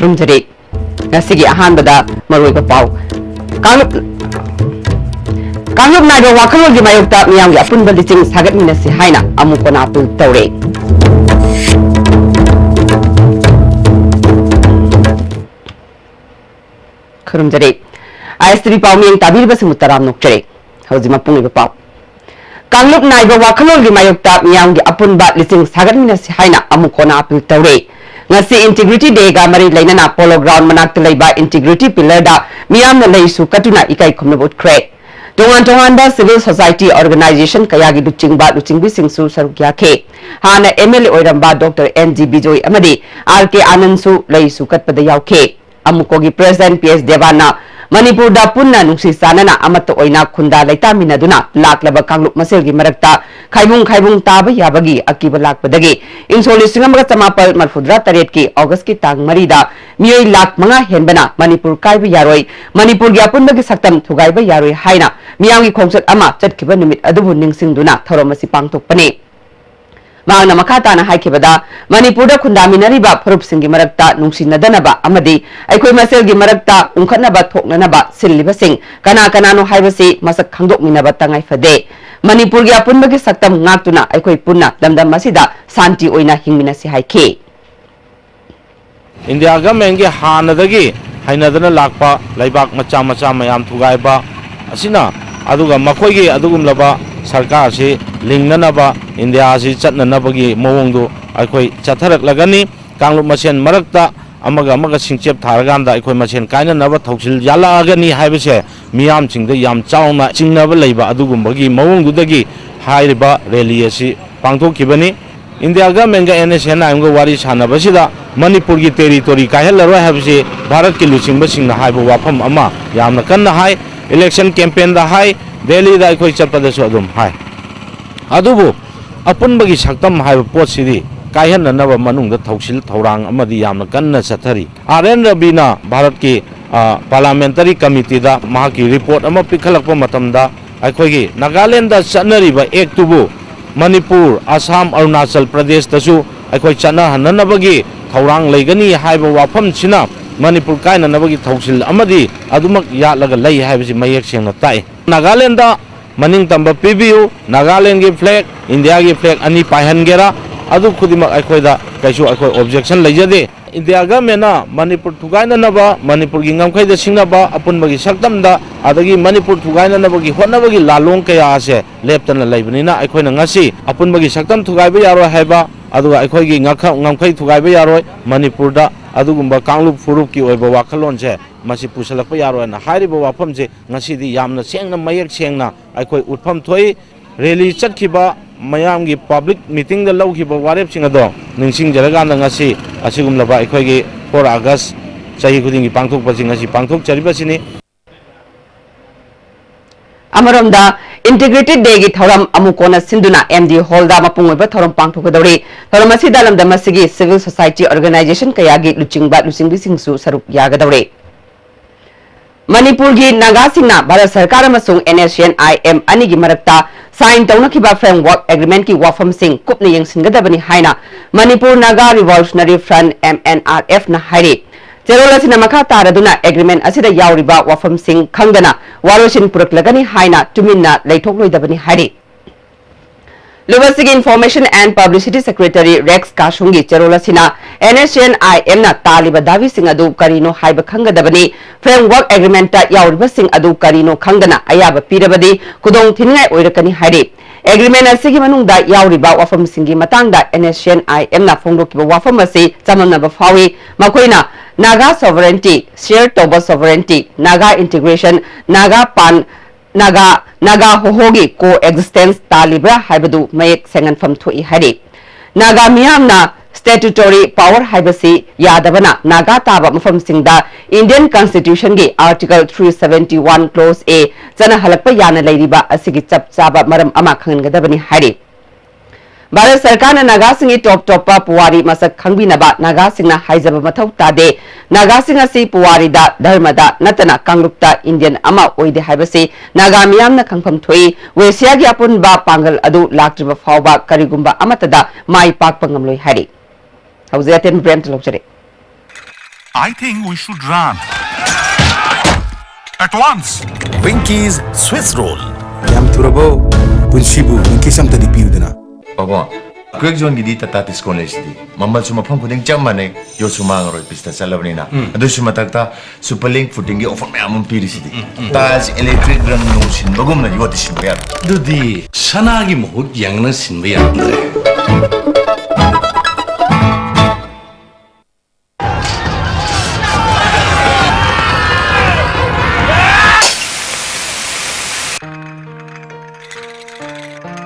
Rumjari ngasigi ahanbada maroiba pau Kanglup naiba wakhalol gi mayokta miyamgi apunba licing sagat minasi haina amukona apul tawre Rumjari ASTV pau miyang tabirba simutaram nokjare hawjima pungiba pau Kanglup naiba wakhalol gi mayokta miyamgi apunba licing sagat minasi haina amukona apul tawre ngasi integrity day ga mari lainana polo ground manakta leiba integrity pillar da miyamna leisu katuna ikai khumna bot kre tongan da civil society organization kayagi luchingbi singsu saruk yakhe hana MLA oiramba Dr. NG Bijoy amadi RK Anandsu leisu katpada yaukhe amukogi president PS Devana Manipur da punna nungsi sanana amata oina khunda laita minaduna laklaba kanglup maselgi marakta khaibung taba yabagi akiba lakpadagi insoli singamga chamapal marfudra taret ki August ki tang marida miyoi lak manga henbana Manipur kaiba yaroi Manipur gi apunbagi saktam thugaiba yaroi haina miyamgi khongsat ama chatkiba numit adubu ningsingduna thoromasi pangthokpani Mangna makata na haikibada Manipur da khundaminariba phurup singi marakta nungsinnadanaba amadi aikoi maselgi marakta ungkhatnaba thoknanaba silliba sing kana no haibasi masak khangdokminaba tangai fade Manipur gi apunbagi saktam ngaktuna aikoi punna lamdam masida santi oina hingminasi haike India government gi hanadagi hainadana lakpa laibak macha mayam thugaiba asina aduga makoigi adugumlaba sarkar si lingnanaba India si chatnanabagi mawongdu aikoi chatharaklagani kanglup masen marakta amaga singchep tharaganda aikoi masen kainanaba thausil yalagani haibase miyam chingda yam chauna chingnaba leiba adugumbagi mawongdudagi hairiba rally asi pangthokibani India government ga NSN amga wari sanabasida Manipur gi territory kaihallaro habase Bharat ki luchingba singna haiba wafam ama yamna kanna hai election campaign da hai Delhi da aikoi chatpadasu adum hai adubu apunbagi saktam haiba pot sidi kaihannanaba manungda thausil thaurang amadi yamna kanna chathari RN Rabina Bharat ki parliamentary committee da mahaki report ama pikhalakpa matamda aikoi gi Nagaland da chanariba ektubu Manipur Assam Arunachal Pradesh dasu aikoi chana hananabagi thaurang leigani haiba wafam china Manipur kainanabagi thausil amadi adumak yatlaga lei haibasi mayek sengna tai Nagaland da maning tamba PBU Nagaland gi flag India gi flag ani paihangera adu khudimak aikoida kaisu aikoi objection leijade India government Manipur thugainanaba Manipur gi ngamkhaida singnaba apunbagi saktamda adagi Manipur thugainanabagi hotnabagi lalong kaya ase leptana leibanina aikoina ngasi apunbagi saktam thugaiba yaro haiba aduga aikoigi ngamkhai thugaiba yaro Manipur da adugumba kanglup furup ki oiba wakhalon se masi pusalakpa yaro na hairiba wafam se ngasi di yamna sengna mayek sengna aikoi utpham thoi rally chatkiba mayamgi public meeting da lawkiba warep singado ningsing jaraganda ngasi asigumlaba aikoigi 4 August chahi khudingi pangthokpa ngasi pangthok charibasini Amaramda integrated day gi thoram amukona sinduna MD hall da mapungoiba thoram pangthokadori thoram asida lamda masigi civil society organization kayagi luchingbi singsu saruk yagadore Manipur gi naga singna Bharat Sarkar amasung NSN AM ani gi marakta sign tawnakiba framework agreement ki wafam sing kupna yengsingadabani haina Manipur Naga Revolutionary Front MNRF na hairi Cherola sina makha taraduna agreement asida yauriba wafam sing khangdana warosin puraklagani haina tuminna leithokloidabani hairi Lubasigi Information and Publicity Secretary Rex Kashungi Cherola sina NSN IM na taliba davi sing adu karino haiba khangadabani framework agreement ta yauriba sing adu karino khangdana ayaba pirabadi kudong thingai oirakani hairi agreement asigi manungda yauriba wafam singi matangda NSN IM na phongdokiba wafam asi chamamnaba fawi makoina Naga sovereignty, shared toba sovereignty, Naga integration, Naga pan, Naga hohogi coexistence talibra haibadu mayek sengan fam thui hari. Naga miyamna statutory power haibasi yadabana naga taba mafam singda Indian Constitution gi Article 371 Clause A chana halakpa yana lairiba asigi chap chaba maram ama khangadabani hari Bharat Sarkar na Naga Singh top puwari masak khangbinaba Naga Singh na haijaba mathau tade Naga Singh asi puwari da dharmada natana kanglukta Indian ama oide haibasi Naga miyam na khangpham thoi Wesia gi apun ba pangal adu laktriba phawba karigumba amatada mai pakpa ngamloi hari Hauzaten Brem Talokchare I think we should run at once. Winky's Swiss roll. Yam turabo punshibu winky samta di piudana. Ogo, quick zone gidi tatatis college di. Mamal suma pang kuding chamane yo sumangaro pista salabnina. Ado suma takta superlink footing gi offer me amon pirisi di. Tas electric rang no sin bagum na yoti sin bayar. Dudi sanagi mohut yang na sinbaya andre.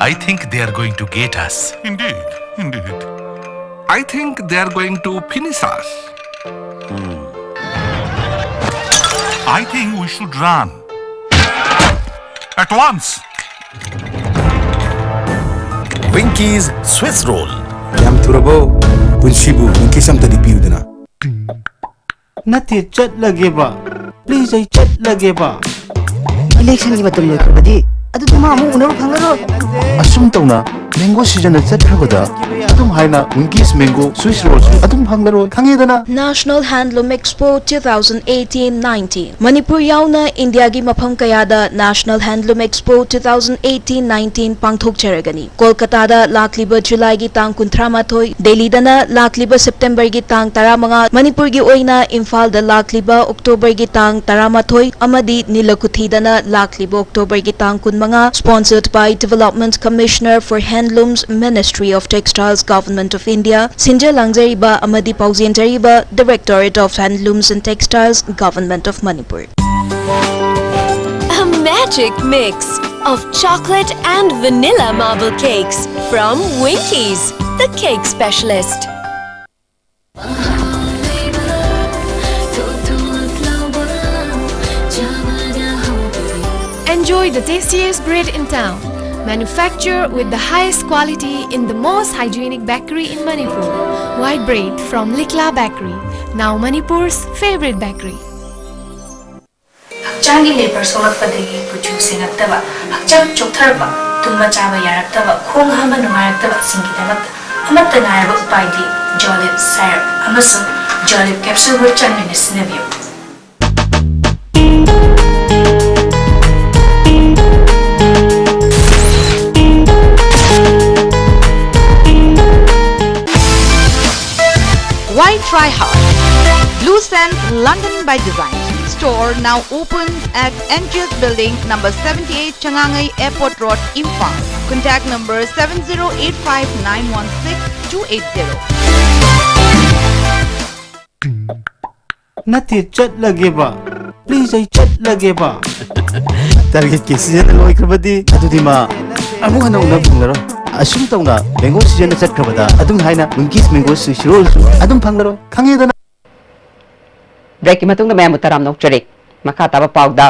I think they are going to get us. Indeed, indeed. I think they are going to finish us. I think we should run at once. Winky's Swiss roll. Yam turabo punshibu winky samta di piudana. Nati chat lagi ba? Please ay chat lagi ba? Election gi matam loi kharbadi adu tuma amu unaru phangaro asum tawna mango season na chathrabada adum haina Winky's mango Swiss rolls adum hanglaro khangedana National Handloom Expo 2018-19 Manipur yauna India gi mafam kayada National Handloom Expo 2018-19 pangthok charagani Kolkata da lakliba July gi tang 38 Delhi dana lakliba September gi tang 15 Manipur gi oina Imphal da lakliba October gi tang 18 amadi Nilakuthi dana lakliba October gi tang 15 sponsored by Development Commissioner for Handlooms Ministry of Textiles Government of India Sinja Langzariba amadi Pauzientariba Directorate of Handlooms and Textiles Government of Manipur. A magic mix of chocolate and vanilla marble cakes from Winky's, the cake specialist. Enjoy the tastiest bread in town. Manufactured with the highest quality in the most hygienic bakery in Manipur. White bread from Likla Bakery, now Manipur's favorite bakery. Hakchangi labor solakpadagi puchu singaktaba, hakchang choktarba, tumba chaba yaraktaba, khong hama nungayaktaba singidamak, amatta ngayaba upaidi, Jolib syrup, amasung Jolib capsule with chanmini sinabiyo. Why try hard? Blue Sand London by Design store now opens at NGS Building number 78 Changangai Airport Road, Imphal. Contact number 7085916280. Nati chat lagi ba? Please ay chat lagi ba? target ke season loi kharbadi adudi ma amu hana una bunglaro asum tawna mango season na chatkrabada adum haina Winky's mango Swiss rolls adum phanglaro khangedana Break matung na mutaram nokchari makata ba pawda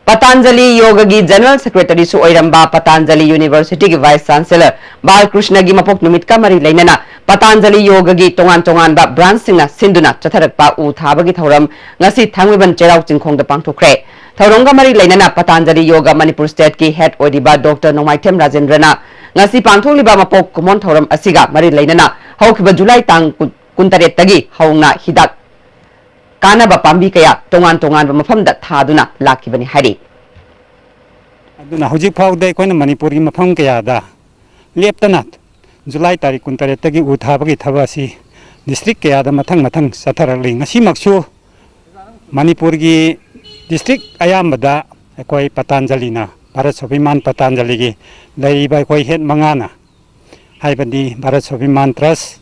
Patanjali Yoga gi General Secretary su oiramba Patanjali University gi Vice Chancellor Balkrishna gi mapok numit ka mari leinana Patanjali Yoga gi tongan ba branch singna sinduna chatharakpa u thaba gi thoram ngasi thangwiban cherau chingkhong da pangthokre Thauronga mari leinana Patanjali Yoga Manipur State ki head oidiba Dr. Nomaitem Rajendrana ngasi pangtholiba mapok kumon thoram asiga mari leinana haukiba July tang 18 tagi haungna hidak Kanaba pambi kaya tongan ba mafamda thaduna lakibani hari aduna hojik phawda koina Manipur gi mafam kaya da leptanat July tarik 18 tagi u thabagi thabasi district kaya da mathang satharali ngasi maksu Manipur gi district ayambada koi Patanjali na Bharat Swabiman Patanjali gi laiba koi het mangana haibandi Bharat Swabiman Trust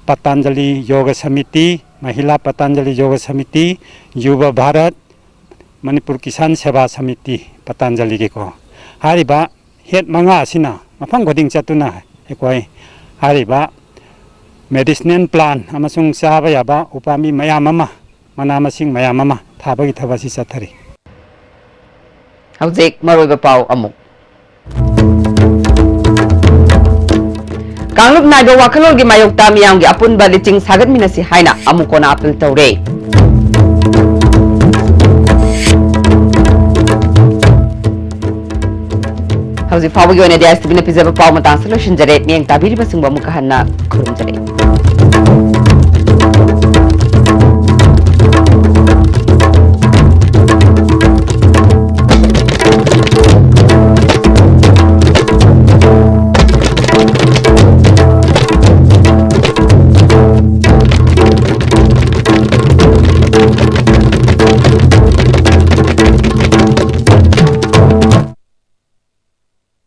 Patanjali Yoga Samiti Mahila Patanjali Yoga Samiti Yuva Bharat Manipur Kisan Seva Samiti Patanjali gi ko hariba het manga asina mafang goding chatuna ekoi hariba medicinal plant amasung saba yaba upami mayam ama mana masing mayam ama thabagi thabasi sathari Hauzik maroiba pau amuk Kanglup naiba wakhalol gi mayokta miyam gi apunba liching sagat minasi haina amukona apil tawre Hauzik fawagi oina dia STV na pizaba pau matang solution jare miyang tabiri basung ba mukahanna khurum jare